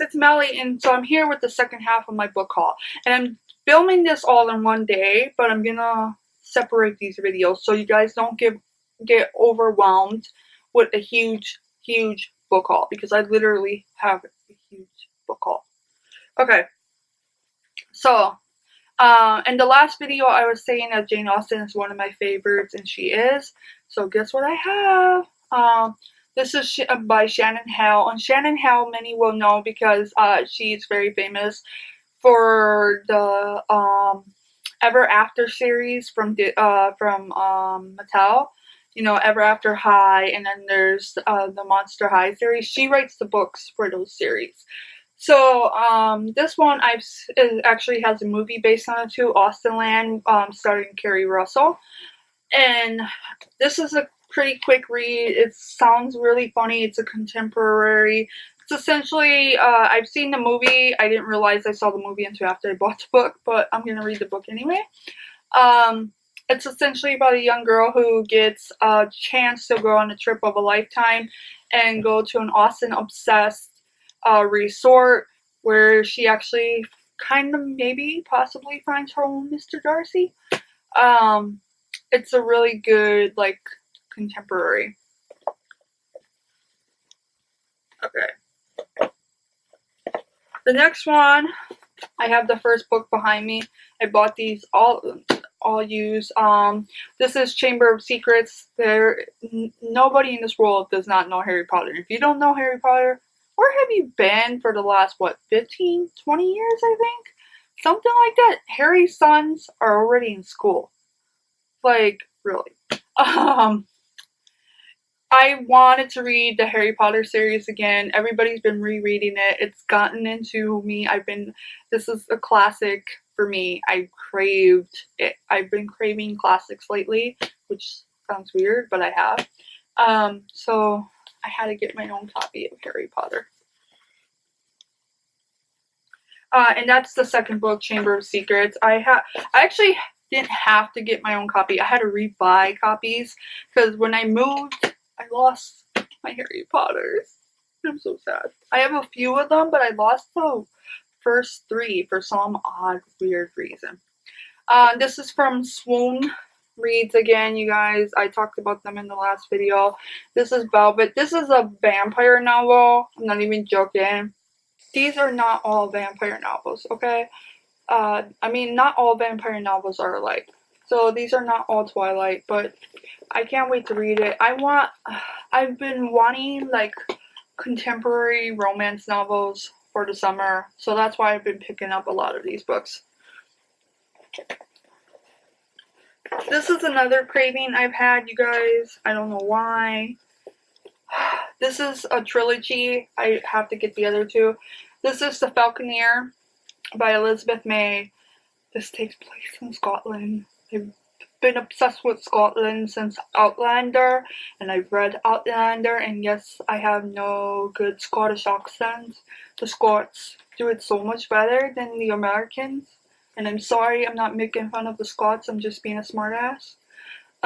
It's Melly, and so I'm here with the second half of my book haul. And I'm filming this all in one day, but I'm gonna separate these videos so you guys don't get overwhelmed with a huge book haul, because I literally have a huge book haul. Okay, so in the last video I was saying that Jane Austen is one of my favorites, and she is. So guess what I have? This is by Shannon Hale, and Shannon Hale many will know because she's very famous for the Ever After series from Mattel. You know, Ever After High, and then there's the Monster High series. She writes the books for those series. So this one it actually has a movie based on it too, Austenland, starring Kerry Russell. And this is a pretty quick read. It sounds really funny. It's a contemporary. It's essentially, I've seen the movie. I didn't realize I saw the movie until after I bought the book, but I'm going to read the book anyway. It's essentially about a young girl who gets a chance to go on a trip of a lifetime and go to an Austen-obsessed resort where she actually kind of maybe possibly finds her own Mr. Darcy. It's a really good, like, contemporary. Okay. The next one, I have the first book behind me. I bought these all used. This is Chamber of Secrets. Nobody in this world does not know Harry Potter. If you don't know Harry Potter, where have you been for the last, what, 15, 20 years, I think? Something like that. Harry's sons are already in school. Like, really. I wanted to read the Harry Potter series again. Everybody's been rereading it. It's gotten into me. This is a classic for me. I craved it. I've been craving classics lately, which sounds weird, but I have. So I had to get my own copy of Harry Potter. And that's the second book, Chamber of Secrets. I actually didn't have to get my own copy. I had to rebuy copies because when I moved, I lost my Harry Potters. I'm so sad. I have a few of them, but I lost the first 3 for some odd, weird reason. This is from Swoon Reads again, you guys. I talked about them in the last video. This is Velvet. This is a vampire novel. I'm not even joking. These are not all vampire novels, okay? I mean, not all vampire novels are alike. So these are not all Twilight, but I can't wait to read it. I've been wanting, like, contemporary romance novels for the summer, so that's why I've been picking up a lot of these books. This is another craving I've had, you guys. I don't know why. This is a trilogy. I have to get the other 2. This is The Falconer by Elizabeth May. This takes place in Scotland. I've been obsessed with Scotland since Outlander, and I've read Outlander, and yes, I have no good Scottish accent. The Scots do it so much better than the Americans, and I'm sorry, I'm not making fun of the Scots, I'm just being a smartass.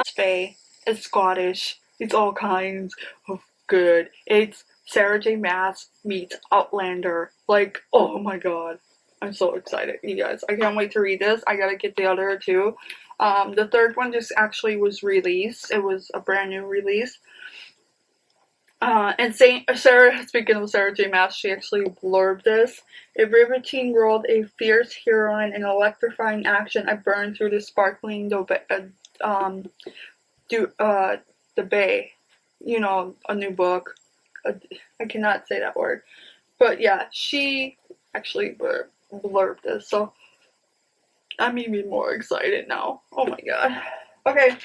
Faye is Scottish. It's all kinds of good. It's Sarah J. Maas meets Outlander. Like, oh my god. I'm so excited, you guys. I can't wait to read this. I gotta get the other 2. The third one just actually was released. It was a brand new release. And speaking of Sarah J. Maas, she actually blurbed this. A riveting world, a fierce heroine, and electrifying action. I burned through the sparkling the bay. You know, a new book. I cannot say that word. But yeah, she actually blurbed this, so I'm even more excited now. Oh my god. Okay,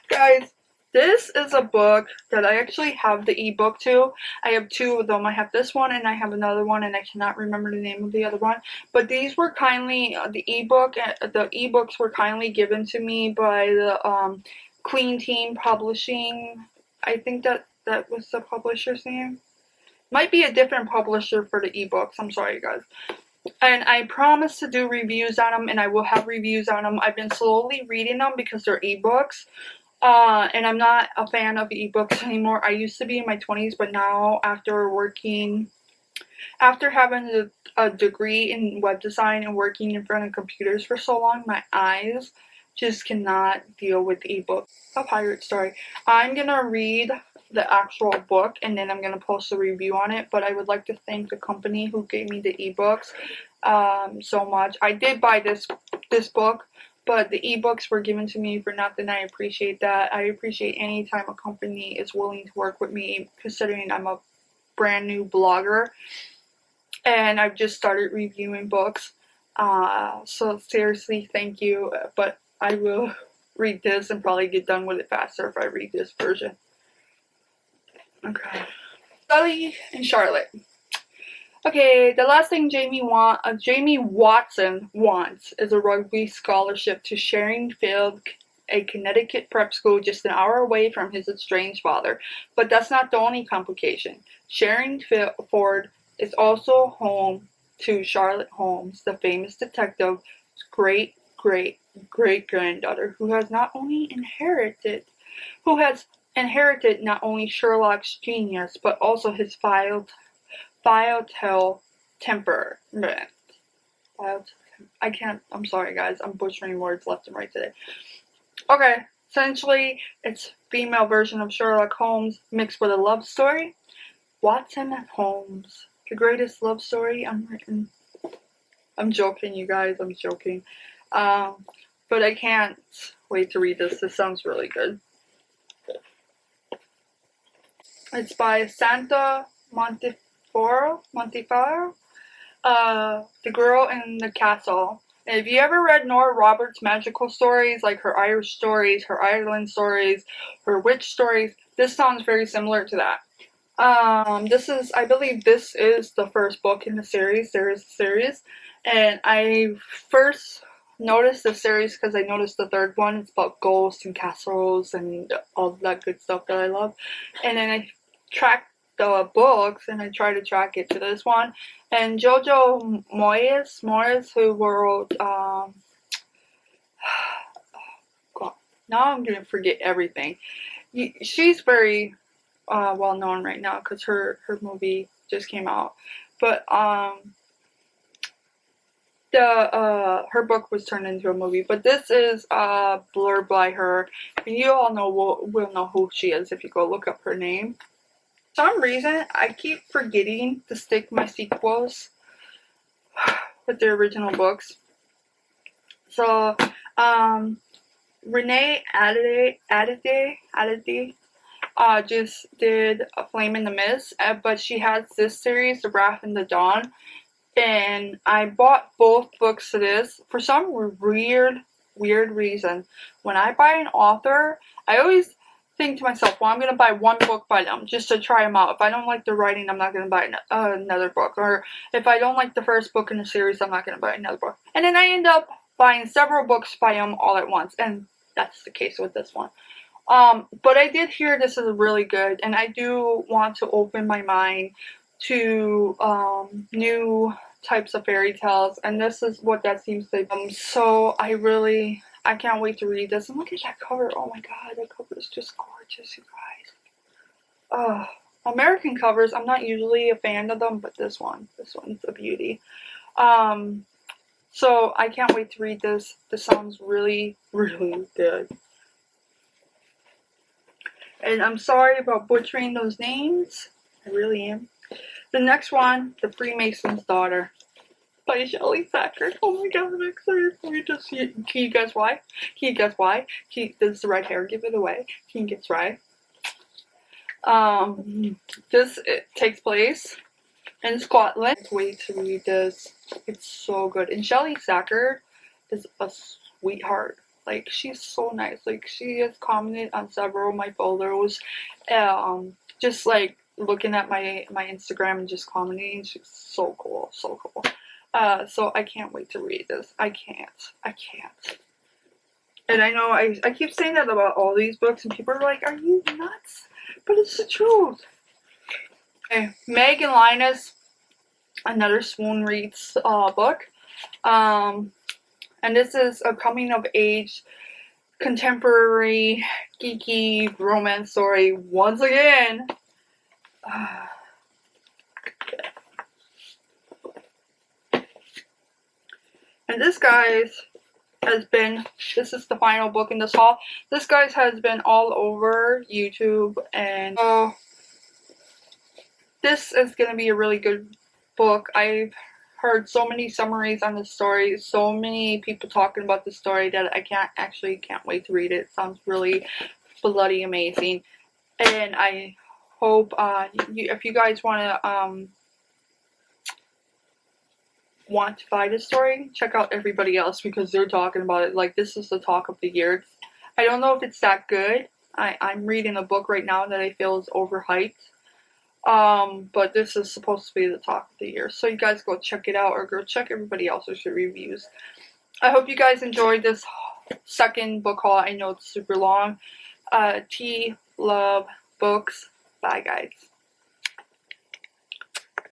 guys, this is a book that I actually have the ebook to. I have 2 of them. I have this one and I have another one, and I cannot remember the name of the other one. But these were kindly, the ebooks were kindly given to me by the Queen Team Publishing. I think that was the publisher's name. Might be a different publisher for the ebooks. I'm sorry, guys. And I promise to do reviews on them, and I will have reviews on them. I've been slowly reading them because they're ebooks. And I'm not a fan of ebooks anymore. I used to be in my 20s, but now after working After having a degree in web design and working in front of computers for so long, my eyes just cannot deal with ebooks. A pirate story. I'm gonna read the actual book and then I'm gonna post a review on it, but I would like to thank the company who gave me the ebooks so much. I did buy this book, but the ebooks were given to me for nothing. I appreciate that. I appreciate any time a company is willing to work with me, considering I'm a brand new blogger and I've just started reviewing books. So seriously, thank you. But I will read this and probably get done with it faster if I read this version. Okay. Sully and Charlotte. Okay, the last thing Jamie Watson wants is a rugby scholarship to Sharing Field, a Connecticut prep school just an hour away from his estranged father. But that's not the only complication. Sharing Ford is also home to Charlotte Holmes, the famous detective's great-great-great-granddaughter, who has inherited not only Sherlock's genius, but also his volatile temperament. I'm sorry guys, I'm butchering words left and right today. Okay, essentially, it's female version of Sherlock Holmes mixed with a love story. Watson and Holmes, the greatest love story unwritten. I'm joking, you guys, I'm joking. But I can't wait to read this. This sounds really good. It's by Santa Montefiore, The Girl in the Castle. And if you ever read Nora Roberts' magical stories, like her Irish stories, her Ireland stories, her witch stories, this sounds very similar to that. I believe this is the first book in the series. There is a series. And I first noticed the series because I noticed the third one. It's about ghosts and castles and all that good stuff that I love. And then I tracked the books and I tried to track it to this one. And Jojo Moyes, who wrote, God, now I'm gonna forget everything. She's very well known right now because her movie just came out. But her book was turned into a movie. But this is a blurb by her, and you all will know who she is if you go look up her name. For some reason, I keep forgetting to stick my sequels with the original books. So, Renee Adady just did A Flame in the Mist, but she has this series, The Wrath in the Dawn, and I bought both books of this for some weird reason. When I buy an author, I always think to myself, well, I'm going to buy one book by them just to try them out. If I don't like the writing, I'm not going to buy another book. Or if I don't like the first book in the series, I'm not going to buy another book. And then I end up buying several books by them all at once. And that's the case with this one. But I did hear this is really good. And I do want to open my mind to new types of fairy tales. And this is what that seems to be. So I can't wait to read this. And look at that cover. Oh my god, that cover is just gorgeous, you guys. American covers, I'm not usually a fan of them, but this one's a beauty. So I can't wait to read this. This sounds really good. And I'm sorry about butchering those names. I really am. The next one, The Freemason's Daughter, by Shelley Thacker. Oh my god, I'm excited. Can you guess why? Does the red hair give it away? Can you guess why? It takes place in Scotland. Wait to read this. It's so good. And Shelley Thacker is a sweetheart. Like, she's so nice. Like, she has commented on several of my photos. Just like looking at my Instagram and just commenting. She's so cool. So I can't wait to read this. I can't. And I know I keep saying that about all these books, and people are like, are you nuts? But it's the truth. Okay, Meg and Linus, another Swoon Reads book. And this is a coming of age, contemporary, geeky romance story once again. And this, guys, has been, this is the final book in this haul. This, guys, has been all over YouTube, and this is going to be a really good book. I've heard so many summaries on this story, so many people talking about the story that I can't wait to read it. It sounds really bloody amazing. And I hope if you guys want to buy this story, check out everybody else, because they're talking about it like this is the talk of the year. I don't know if it's that good. I'm reading a book right now that I feel is overhyped. But this is supposed to be the talk of the year. So you guys go check it out, or go check everybody else's reviews. I hope you guys enjoyed this second book haul. I know it's super long. Love Books. Bye, guys.